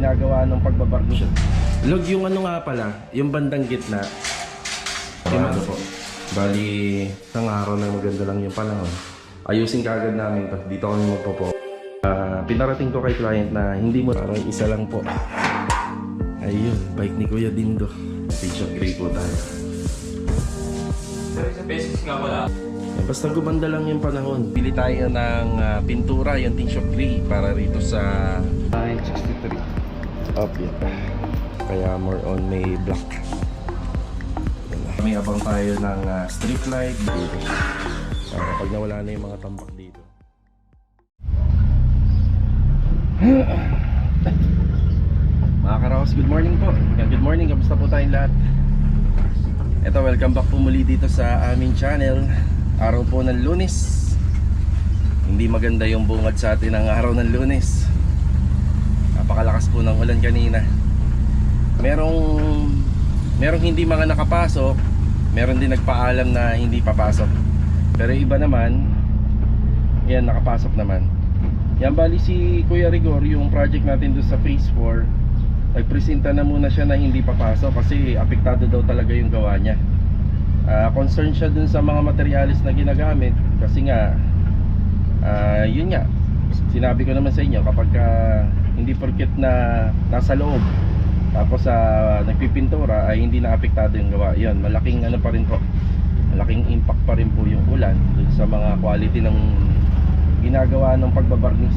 ginagawa ng pagbabarnish. Log yung ano nga pala, yung bandang gitna. Ano po? Bali, isang araw na maganda lang yung panahon. Ayusin kagad namin to. Dito kami magpopo. Pinarating ko kay client na hindi mo parang isa lang po. Ayun, bike ni Kuya Dindo. T-shirt gray po tayo. Sa pesos nga wala. Basta gumanda lang yung panahon. Bili tayo ng pintura, yung t-shirt gray para rito sa 963. Up yan. Kaya more on may black. May abang tayo ng street light dito. Pag nawala na yung mga tambak dito. Mga karaos, good morning po. Good morning, kamusta po tayong lahat? Ito, welcome back po muli dito sa aming channel. Araw po ng Lunes. Hindi maganda yung bungad sa atin ng araw ng Lunes. Napakalakas po ng ulan kanina. Merong hindi mga nakapasok, meron din nagpaalam na hindi papasok. Pero iba naman, yan, nakapasok naman. Yan, bali si Kuya Rigor, yung project natin doon sa phase 4, nagpresenta na muna siya na hindi papasok kasi apektado daw talaga yung gawa niya. Concerned siya dun sa mga materialis na ginagamit kasi nga yun nga, sinabi ko naman sa inyo, kapag hindi porket na nasa loob tapos nagpipintura ay hindi na apektado yung gawa. Yun, malaking ano pa rin po, malaking impact pa rin po yung ulan dun sa mga quality ng ginagawa ng pagbabarnis.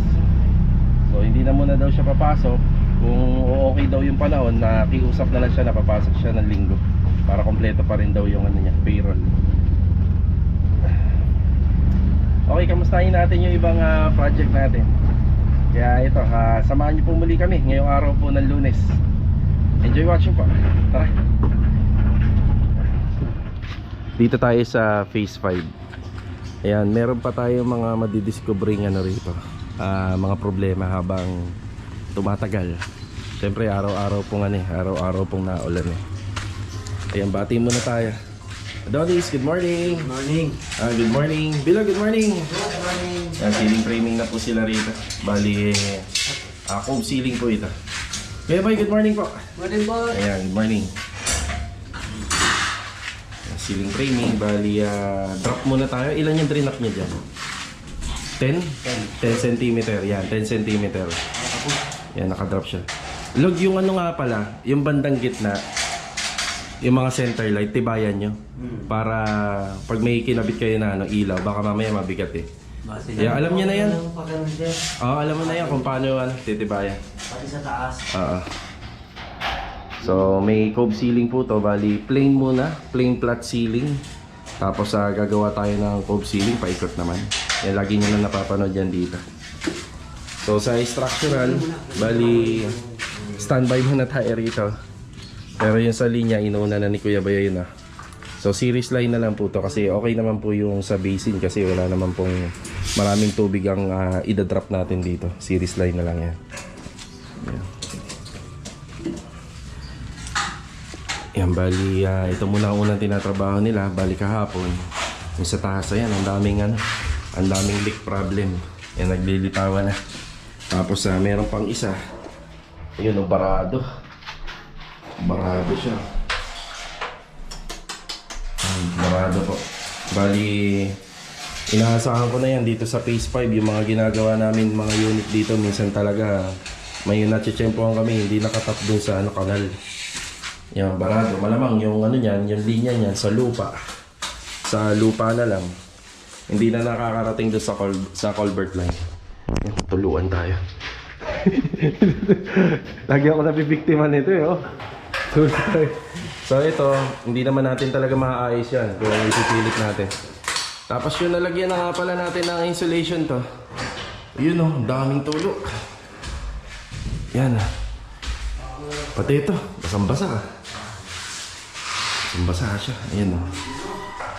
So hindi na muna daw siya papasok. Kung okay daw yung panahon, nakiusap na lang siya na papasok siya ng linggo para kompleto pa rin daw yung ano niya, payroll. Okay, kamustahin natin yung ibang project natin. Kaya ito, samahan niyo po muli kami ngayong araw po ng Lunes. Enjoy watching po. Tara. Dito tayo sa phase 5. Ayan, meron pa tayo mga madidiscovering ano rito, mga problema habang tumatagal. Siyempre araw-araw pong araw-araw pong naulan eh. Ayan, bati muna tayo. Adonis, good morning. Good morning. Good morning. Bilo, good morning. Good morning. Ayan, ceiling framing na po sila rito. Bali, cove ceiling po ito. Kuya Boy, good morning po. Good morning po. Ayan, good morning. Ayan, ceiling framing, bali, drop muna tayo. Ilan yung drain up niya dyan? 10? 10 cm. Yan, 10 cm. Yan, nakadrop siya. Log yung ano nga pala, yung bandang gitna, yung mga center light, tibayan nyo. Para pag may kinabit kayo na ilaw, baka mamaya mabigat eh. Yeah, alam niya na yan. Alam mo na yan kung paano titibayan. Pati sa taas. So may cove ceiling po to, bali plain muna, plain flat ceiling. Tapos gagawa tayo ng cove ceiling, paikot naman. Yan, lagi nyo na napapanood yan dito. So sa structural, bali standby muna tayo rito. Pero yung sa linya, inuuna na ni Kuya Bayo yun . So series line na lang po to kasi okay naman po yung sa basin kasi wala naman pong maraming tubig ang idadrop natin dito. Series line na lang yan. Yan, bali ito muna ang unang tinatrabaho nila. Bali kahapon yung sa taas, ayan, ang daming leak problem. Yan, naglilitawan na. Tapos meron pang isa, ayun, barado siya. Barado po. Bali inaasahan ko na yan dito sa phase 5. Yung mga ginagawa namin mga unit dito, minsan talaga may natsetsempohan kami, hindi nakatap dun sa kanal. Yan, barado. Malamang yung niyan, yung linya niyan sa lupa na lang, hindi na nakakarating dun sa culvert line. Yan, tuluan tayo. Lagi ako nabibiktima nito eh, oh. So ito, hindi naman natin talaga maaayos yan kung isipilit natin. Tapos yung nalagyan na nga pala natin ng insulation to, yun oh, daming tulo. Yan. Pati ito, basang-basa. Basang-basa siya. Ayan oh.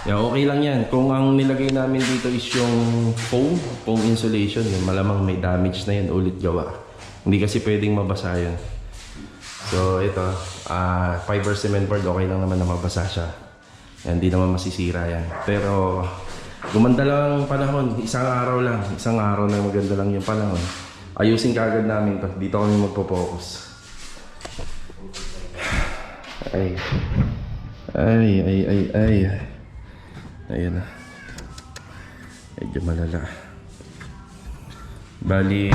Yeah, okay lang yan. Kung ang nilagay namin dito is yung foam insulation, yun, malamang may damage na yan, ulit gawa. Hindi kasi pwedeng mabasa yun. So ito, fiber cement board, okay lang naman na mabasa siya. Yan, hindi naman masisira yan. Pero gumanda lang ang panahon, isang araw na maganda lang yung panahon. Ayusin kagad namin to, dito kami magpo-focus. Ay. Ay. Ayun na. Medyo malala. Bali,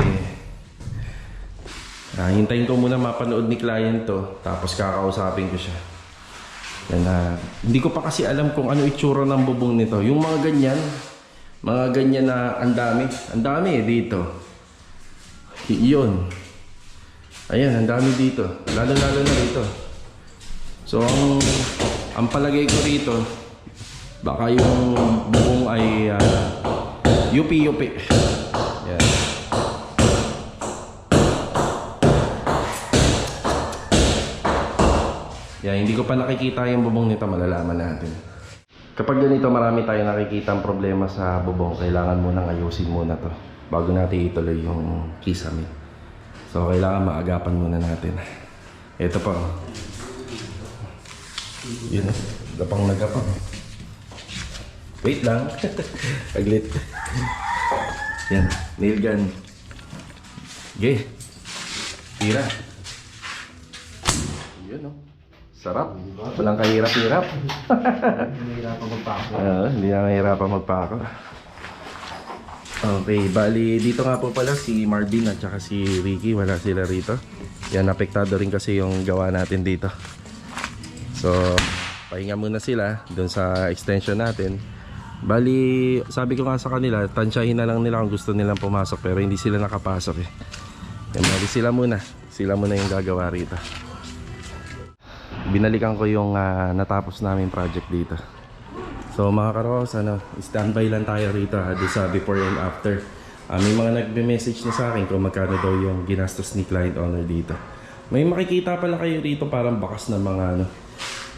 hintayin ko muna mapanood ni client to, tapos kakausapin ko siya. Yan, hindi ko pa kasi alam kung ano itsura ng bubong nito. Yung mga ganyan na ang dami dito. Yun. Ayan, ang dami dito. Lalo na dito. So, ang palagay ko rito, baka yung bubong ay yupi. Yan. Yan, hindi ko pa nakikita yung bubong nito, malalaman natin. Kapag ganito, marami tayong nakikita ang problema sa bubong. Kailangan munang ayusin muna to bago natin ituloy yung kisame. So, kailangan maagapan muna natin. Ito pa. Yun, nagapang. Wait lang. Aglit. Yan, nail gun. Okay. Tira. Yun, oh. Sarap. Walang kahirap-hirap. Hindi na mahirapan magpako. Okay, bali dito nga po pala si Marvin at saka si Ricky, wala sila rito. Yan, apektado rin kasi yung gawa natin dito. So, pahinga muna sila doon sa extension natin. Bali, sabi ko nga sa kanila, tansyahin na lang nila kung gusto nilang pumasok, pero hindi sila nakapasok eh. Yan, bali sila muna yung gagawa rito. Binalikan ko yung natapos namin project dito. So mga karos, standby lang tayo rito doon sa before and after. May mga nagbe-message na sa akin kung magkano daw yung ginastos ni client owner dito. May makikita pala kayo rito parang bakas ng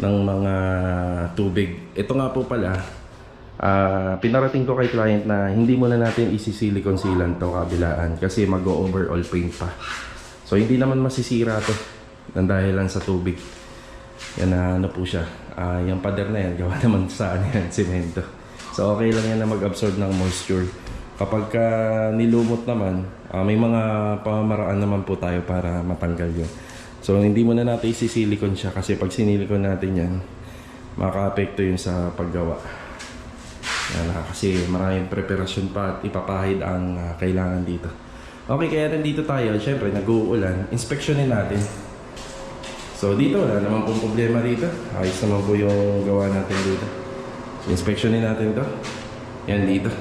mga tubig. Ito nga po pala, pinarating ko kay client na hindi muna natin isi-silicone sealant to kabilaan kasi mag-overall paint pa. So hindi naman masisira to nang dahil lang sa tubig. Yan po siya. Yung pader na yan, gawa naman sa semento. So okay lang yan na mag-absorb ng moisture. Kapag nilumot naman, may mga pamamaraan naman po tayo para matanggal yun. So hindi muna natin isisilikon siya kasi pag sinilikon natin yan, maka-apekto yun sa paggawa. Yan, kasi maraming preparasyon pa at ipapahid ang kailangan dito. Okay, kaya nandito tayo. Siyempre, nag-uulan. Inspeksyonin natin. So dito, wala naman pong problema dito. Ayos naman po yung gawa natin dito. So inspeksyonin natin ito. Yan dito.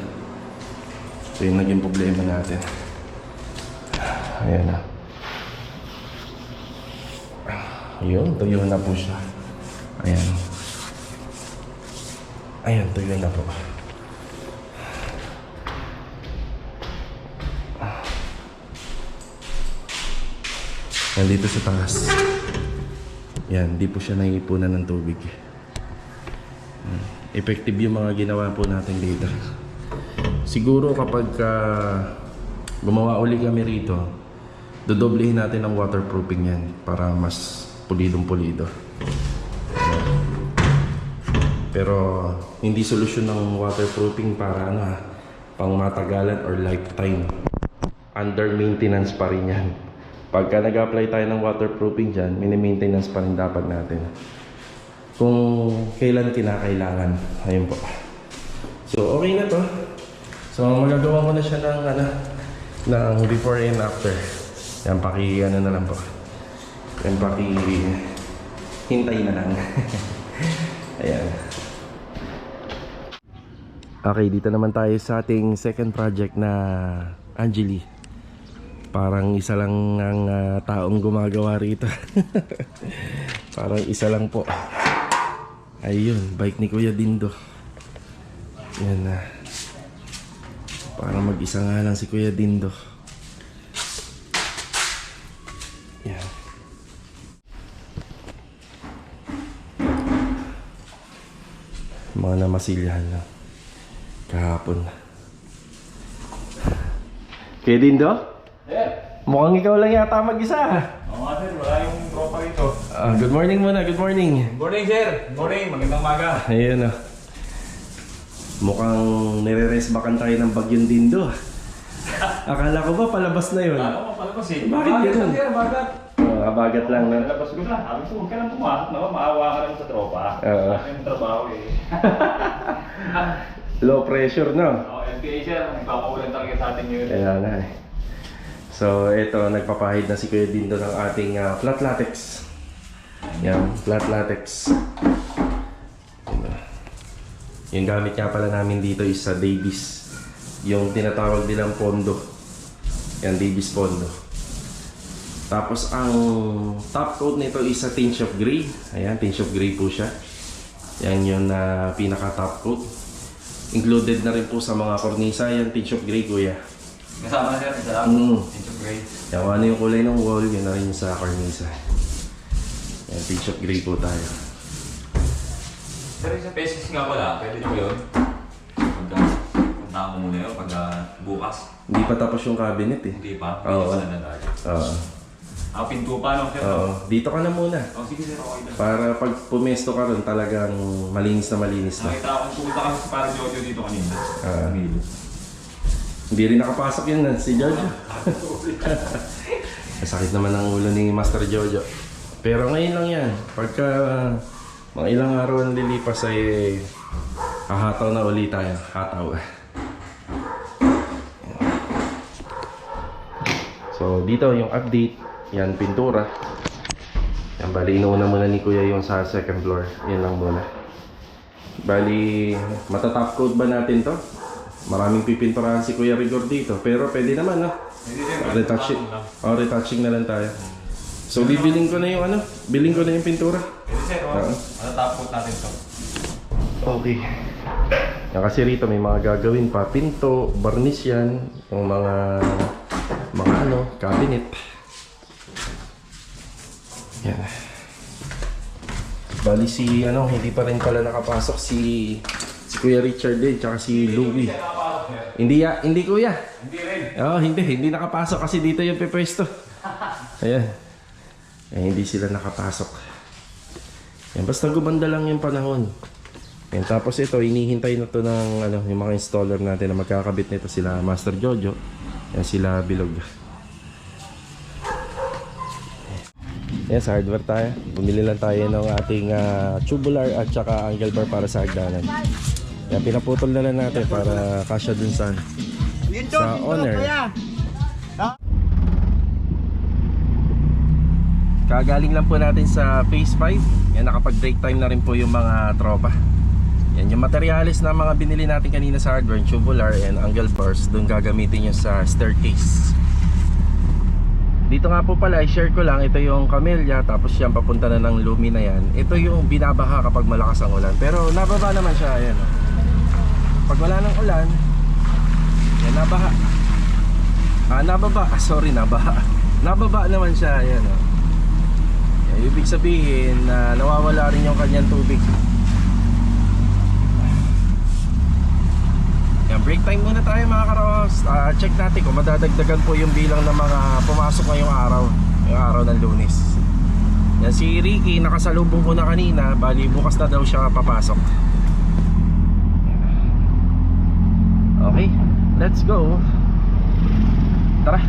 So yung naging problema natin. Ayan na. Ayun, tuyo na po siya. Ayan. Ayan, tuyo na po. Nandito sa taas. Yan, di po siya naiipunan ng tubig. Effective yung mga ginawa po natin dito. Siguro kapag gumawa uli kami rito, dodoblehin natin ang waterproofing yan para mas pulidong-pulido. Pero hindi solusyon ng waterproofing para pang matagalan or lifetime. Under maintenance pa rin yan. Pagka nag-apply tayo ng waterproofing dyan, mini-maintenance pa rin dapat natin. Kung kailan kinakailangan. Ayun po. So, okay na to. So, magagawa ko na siya ng before and after. Yan, na lang po. Yan, hintay na lang. Ayan. Okay, dito naman tayo sa ating second project na Angeli. Parang isa lang ang taong gumagawa rito. Parang isa lang po. Ayun, bike ni Kuya Dindo. Yan na. Parang mag-isa nga lang si Kuya Dindo. Yan. Mga namasilyahan lang. Kahapon. Kuya Dindo? Mukhang ikaw lang yata mag-isa. Oo nga sir, wala yung tropa rito. Good morning muna, good morning. Good morning sir, good morning, magandang maga. Ayun mukhang nire-resbakan tayo ng Bagyong Dindo. Akala ko ba palabas na yun? Ako mapalabas eh. Bakit ganun? Sir, bagat. Nakabagat lang na. Nalabas ko na. Sabi ko, huwag ka lang pumasok na. Maawa ka naman sa tropa. Oo. Ano yung trabaho eh. Low pressure, no? Ako, LPA sir. Nagpapakulan talaga sa atin yun. Kaya na eh. So, ito, nagpapahid na si Kuya Dindo ng ating flat latex. Yan, flat latex. Yung gamit nga pala namin dito is sa Davis. Yung tinatawag nilang pondo. Yan, Davis pondo. Tapos ang top coat nito is a tinge of gray. Ayan, tinge of gray po siya. Yan yung pinaka top coat. Included na rin po sa mga kornisa. Yan, tinge of gray, kuya. Kasama na sir. Isa lang. Tinge of gray. Yan, kung ano yung kulay ng wall, yun na rin yung sa kornisa. Yan, tinge of gray po tayo. Sir, sa pesos nga pala. Pwede nyo yun? Punta ko muna yun pag bukas. Hindi pa tapos yung cabinet eh. Hindi pa. Oo. Hindi pa na Oo. Pinto pa lang sir. Oo. Dito ka na muna. Oh, sige sir, okay na. Para pag pumesto ka ron, talagang malinis na malinis na. Nakita ko, pumunta kami sa para Jojo dito kanina. Milo. Hindi rin nakapasok yun si Jojo. Masakit naman ang ulo ni Master Jojo. Pero ngayon lang yan. Pagka mga ilang araw ang lilipas ay hahataw na ulit tayo. Hataw. So dito yung update. Yan, pintura. Yan, bali inuuna muna ni Kuya yung sa second floor. Yan lang muna. Bali, matatop coat ba natin to? Maraming pipinturahan si Kuya Rigor dito. Pero pwede naman, no? Retouching. Retouching na lang tayo. So, bibiling ko na yung ano? Biling ko na yung pintura. Pwede sir, matatapos natin to. Okay. Yan, kasi rito may mga gagawin pa. Pinto, barnis yan. Yung mga ano, cabinet. Yan. Bali si ano, hindi pa rin pala nakapasok si Kuya Richard eh, tsaka si Louie. Hindi kuya. Hindi rin. Hindi nakapasok kasi dito yung pepwesto. Ayan. Hindi sila nakapasok. Yan, basta gumanda lang yung panahon. Yan, tapos ito, hinihintay na to ng ano, yung mga installer natin na magkakabit nito sila Master Jojo. Yan, sila Bilog. Yan, sa hardware tayo. Bumili lang tayo ng ating tubular at saka angle bar para sa hagdanan. Yan, pinaputol na lang natin para kasya dun sa owner. Kagaling lang po natin sa phase 5. Yan, nakapag break time na rin po yung mga tropa. Yan, yung materials na mga binili natin kanina sa hardware, tubular and angle bars, dun gagamitin nyo sa staircase. Dito nga po pala, i-share ko lang, ito yung Camellia, tapos yan papunta na ng Lumi na yan. Ito yung binabaha kapag malakas ang ulan, pero nababa naman siya, ayan. Pag wala ng ulan, yan, nabaha. Nababa naman siya, ayan. Yan, ibig sabihin na nawawala rin yung kanyang tubig. Yan, break time muna tayo mga karos. Check natin kung madadagdagan po yung bilang ng mga pumasok ngayong araw. Yung araw ng Lunes. Yan, si Ricky nakasalubong ko na kanina. Bali bukas na daw siya papasok. Okay, let's go. Tara.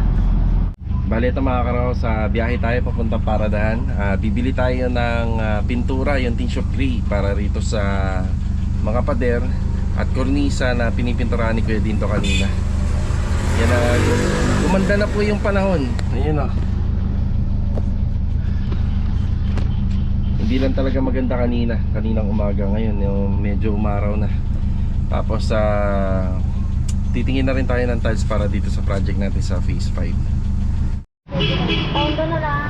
Bali ito mga karos, biyahe tayo papuntang Paradahan. Bibili tayo ng pintura, yung tinge of gray, para rito sa mga pader at kornisa na pinipinturahan ni Kuya Dindo kanina. Yan, gumanda na po yung panahon. Ayun o. Hindi lang talaga maganda kaninang umaga. Ngayon yung medyo umaraw na. Tapos titingin na rin tayo ng tiles para dito sa project natin sa phase 5. Pondo na lang.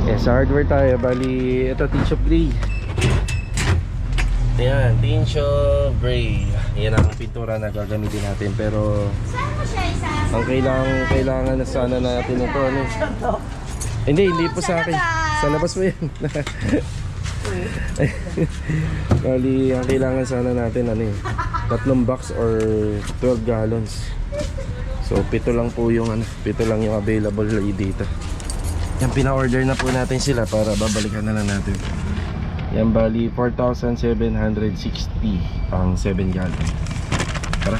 Yes, sa hardware tayo. Bali, ito tinge of gray. Ayan, tinge of gray. Yan ang pintura na gagamitin natin. Pero Saan mo siya isa? ang kailangan na sana natin ito ano. Hindi po sa akin. Sa labas mo yan. Bali, ang kailangan sana natin ano 3 box or 12 gallons. So 7 lang po yung 7 lang yung available dito. Yan, pina-order na po natin sila para babalikan na lang natin. Yan, bali 4,760 ang 7 gallon. Tara.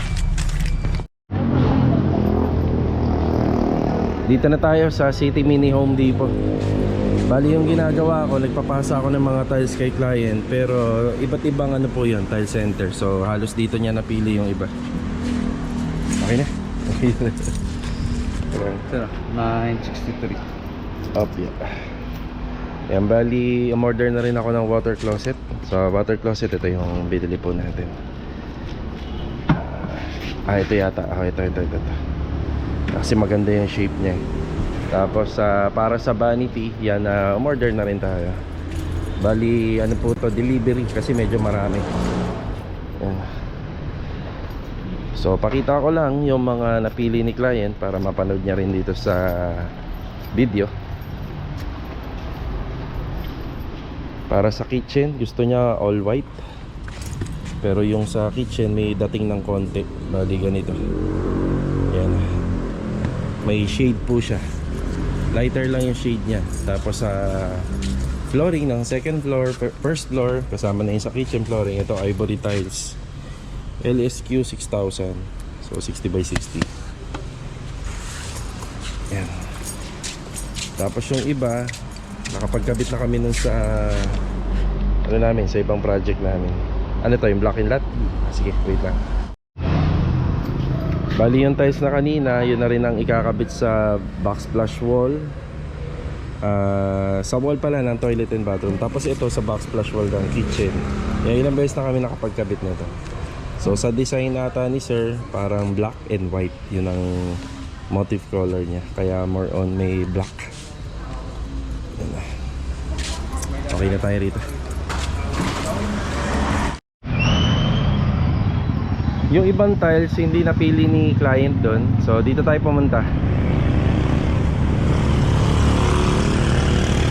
Dito na tayo sa City Mini Home Depot. Bali yung ginagawa ko, nagpapasa ako ng mga tiles kay client, pero iba't ibang ano po yun, tile center. So halos dito niya napili yung iba. Okay na? Okay na. Sir, 963. Up, yeah. Yan, bali, umorder na rin ako ng water closet. So, water closet, ito yung binili po natin. Ito yata. Ito. Kasi maganda yung shape niya. Tapos, para sa vanity, yan, umorder na rin tayo. Bali, ano po to, delivery, kasi medyo marami. Yan. So, pakita ko lang yung mga napili ni client para mapanood niya rin dito sa video. Para sa kitchen, gusto niya all white. Pero yung sa kitchen may dating ng konti. Bali ganito. Yan. May shade po siya. Lighter lang yung shade niya. Tapos sa flooring ng second floor, first floor, kasama na yung sa kitchen flooring, ito ivory tiles. LSQ 6000. So 60 by 60. Yan. Tapos yung iba, nakapagkabit na kami nun sa ano namin, sa ibang project namin. Ano to, yung block and lot? Sige, wait lang. Bali yung tiles na kanina, yun na rin ang ikakabit sa backsplash wall. Sa wall pala ng toilet and bathroom. Tapos ito sa backsplash wall ng kitchen. Yan, ilang beses na kami nakapagkabit nito. So sa design ata ni sir, parang black and white. Yun ang motif color niya. Kaya more on may black. Yan na. Okay na tayo rito. Yung ibang tiles hindi napili ni client doon. So dito tayo pumunta.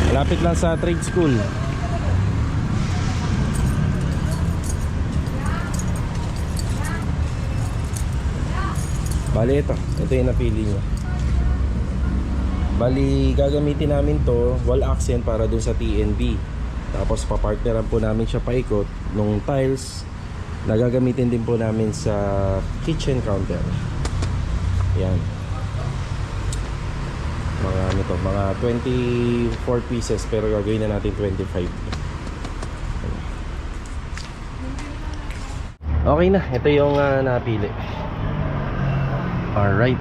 Malapit lang sa trade school. Bali ito yung napili niya. Bali gagamitin namin to wall accent para dun sa TNB. Tapos papartneran po namin siya paikot nung tiles na gagamitin din po namin sa kitchen counter. Yan. Mga ano to, mga 24 pieces pero gagawin na natin 25. Okay na, ito yung napili. Alright.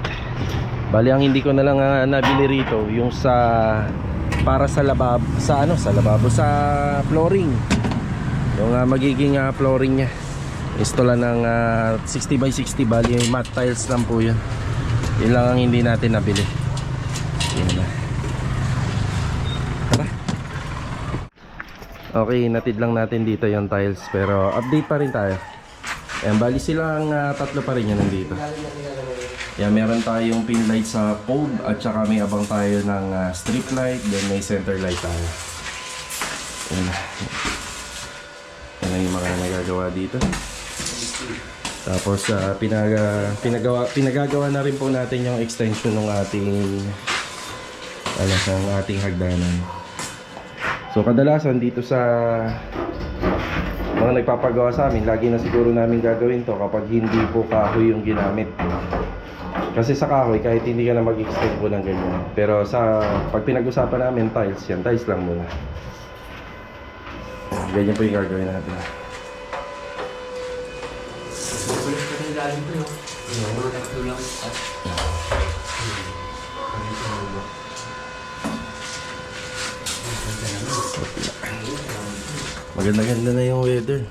Bali ang hindi ko na lang nabili rito yung sa para sa lababo, sa flooring. Yung magiging flooring niya. Isto lang ng 60 by 60, bali yung matte tiles lang po yun. Yun lang ang hindi natin nabili. Yun na. Tara. Okay, natid lang natin dito yung tiles, pero update pa rin tayo. Ayan, bali silang tatlo pa rin yan nandito. Yan, meron tayong pin light sa pole at saka may abang tayo ng strip light, then may center light tayo. Yan na. Yan ang yung mga nagagawa dito. Tapos pinagagawa na rin po natin yung extension ng ating hagdanan. So kadalasan dito sa mga nagpapagawa sa amin, lagi na siguro namin gagawin to kapag hindi po kahoy yung ginamit. Kasi sa kahoy, kahit hindi ka na mag-extend po ng ganyan. Pero pag pinag-usapan namin tiles, yan, tiles lang muna. Ganyan po yung gagawin natin. Maganda-ganda na yung weather.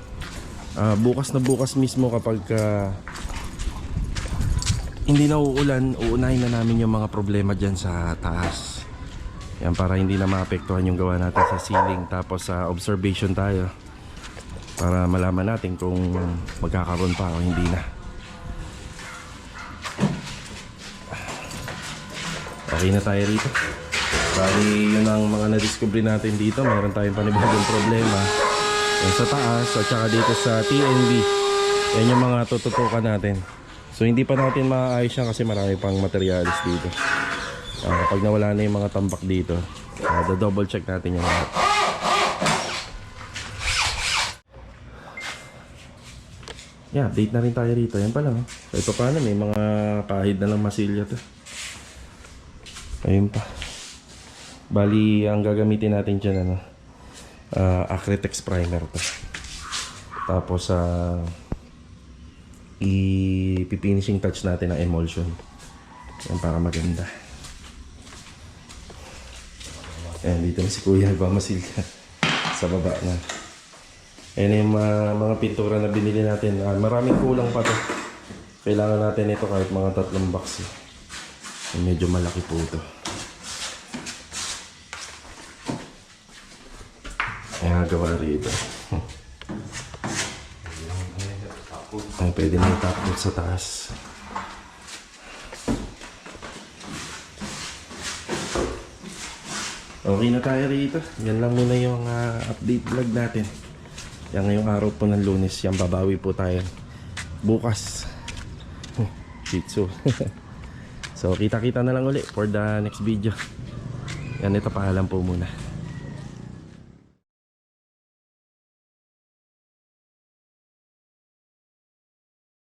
Bukas na bukas mismo kapag hindi na uulan, uunahin na namin yung mga problema dyan sa taas. Yan, para hindi na maapektuhan yung gawa natin sa ceiling. Tapos observation tayo para malaman natin kung magkakaroon pa o hindi na. Okay na tayo rito. Bali, yun ang mga na-discover natin dito. Meron tayong panibagong problema yan sa taas at saka dito sa TNB. Yan yung mga tututukan natin. So hindi pa natin maayos yan kasi marami pang materialis dito. Pag nawala na yung mga tambak dito, double check natin yung lahat. Yeah, update na rin tayo rito. Yan pa lang. So ito paano, may mga kahid na lang masilya to. Ayun pa. Bali, ang gagamitin natin dyan, ano, Acrytex primer to. Tapos, i-finishing touch natin ang emulsion. Yan, para maganda. Ayan, dito na si Kuya nagmamasil sa baba na. Ayan yung mga pintura na binili natin. Maraming kulang pa to. Kailangan natin ito kahit mga 3 box. Medyo malaki po ito. Ayan, gawa rito. Ay, pwede na yung top coat sa taas. Okay na tayo rito. Yan lang muna yung update vlog natin. Yan ngayong araw po ng Lunes. Yan, babawi po tayo bukas. Shih Tzu. So, kita-kita na lang uli for the next video. Yan, ito paalam po muna.